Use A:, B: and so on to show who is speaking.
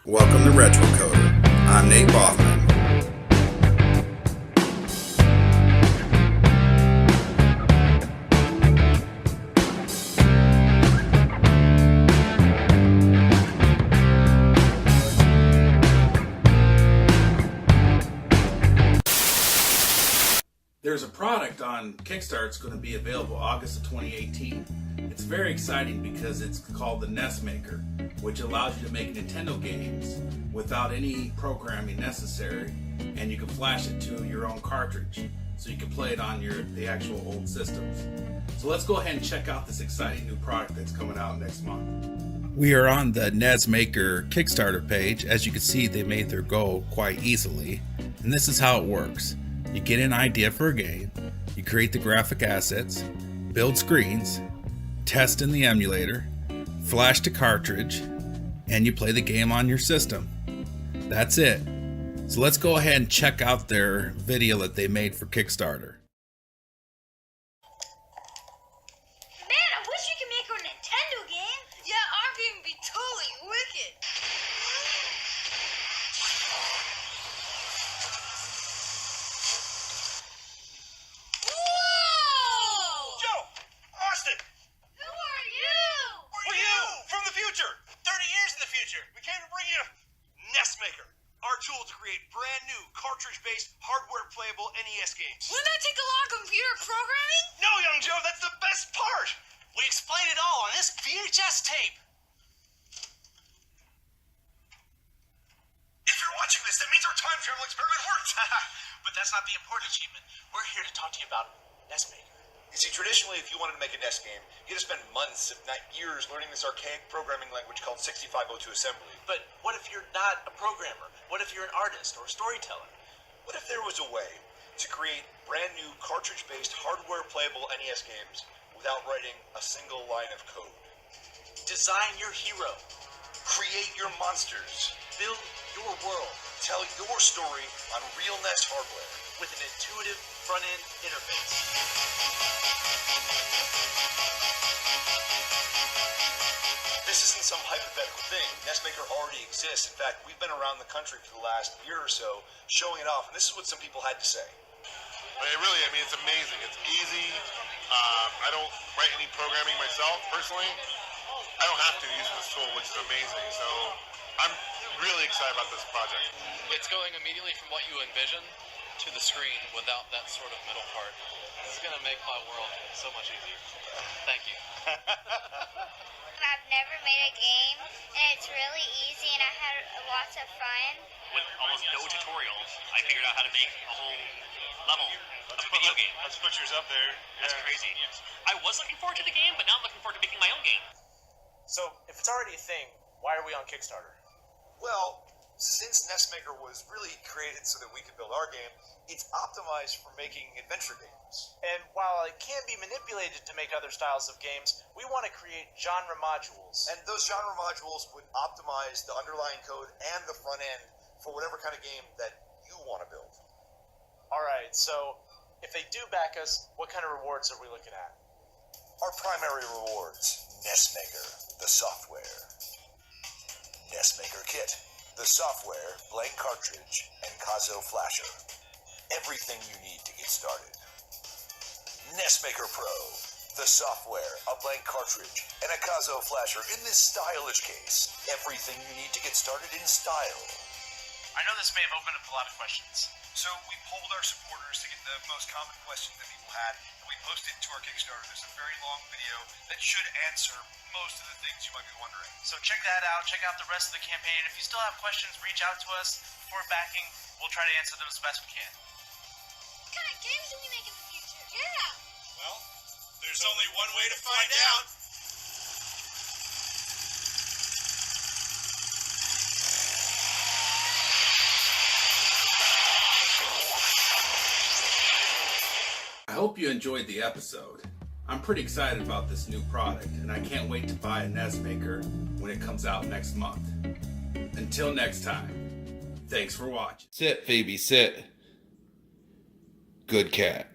A: Welcome to Retro Coder. I'm Nate Boffman. There's a product on Kickstarter that's going to be available August of 2018. It's very exciting because it's called the NESmaker, which allows you to make Nintendo games without any programming necessary, and you can flash it to your own cartridge so you can play it on the actual old systems. So let's go ahead and check out this exciting new product that's coming out next month. We are on the NESmaker Kickstarter page. As you can see, they made their goal quite easily, and this is how it works. You get an idea for a game, you create the graphic assets, build screens, test in the emulator, flash to cartridge, and you play the game on your system. That's it. So let's go ahead and check out their video that they made for Kickstarter.
B: Man, I wish you could make a Nintendo game. Yeah, our game would be totally wicked.
C: We came to bring you NESmaker, our tool to create brand new cartridge-based, hardware-playable NES games.
B: Wouldn't that take a lot of computer programming?
C: No, young Joe, that's the best part. We explain it all on this VHS tape. If you're watching this, that means our time travel experiment worked. But that's not the important achievement. We're here to talk to you about NESmaker. You see, traditionally, if you wanted to make a NES game, you had to spend months, if not years, learning this archaic programming language called 6502 assembly. But what if you're not a programmer? What if you're an artist or a storyteller? What if there was a way to create brand new cartridge-based, hardware-playable NES games without writing a single line of code? Design your hero. Create your monsters. Build your world. Tell your story on real NES hardware with an intuitive front-end interface. This isn't some hypothetical thing. NESmaker already exists. In fact, we've been around the country for the last year or so showing it off, and this is what some people had to say.
D: It's amazing. It's easy. I don't write any programming myself, personally. I don't have to use this tool, which is amazing. So I'm really excited about this project.
E: It's going immediately from what you envision to the screen without that sort of middle part. This is going to make my world so much easier. Thank you.
F: I've never made a game, and it's really easy, and I had lots of fun.
G: With almost no tutorials, I figured out how to make a whole level of a video game.
C: Let's put yours up there.
G: That's crazy. I was looking forward to the game, but now I'm looking forward to making my own game.
C: So, if it's already a thing, why are we on Kickstarter? Well, since NESmaker was really created so that we could build our game, it's optimized for making adventure games. And while it can be manipulated to make other styles of games, we want to create genre modules. And those genre modules would optimize the underlying code and the front end for whatever kind of game that you want to build. Alright, so if they do back us, what kind of rewards are we looking at? Our primary rewards: NESmaker, the software. NESmaker Kit, the software, blank cartridge, and Kazo flasher. Everything you need to get started. NESmaker Pro, the software, a blank cartridge, and a Kazo flasher in this stylish case. Everything you need to get started in style. I know this may have opened up a lot of questions. So we polled our supporters to get the most common questions that people had, and we posted it to our Kickstarter. There's a very long video that should answer most of the things you might be wondering. So check that out. Check out the rest of the campaign. If you still have questions, reach out to us for backing. We'll try to answer them as best we can.
B: What kind of games will we make in the future? Yeah.
C: Well, there's only one way to find out.
A: I hope you enjoyed the episode. I'm pretty excited about this new product, and I can't wait to buy a NESmaker when it comes out next month. Until next time, thanks for watching. Sit, Phoebe, sit. Good cat.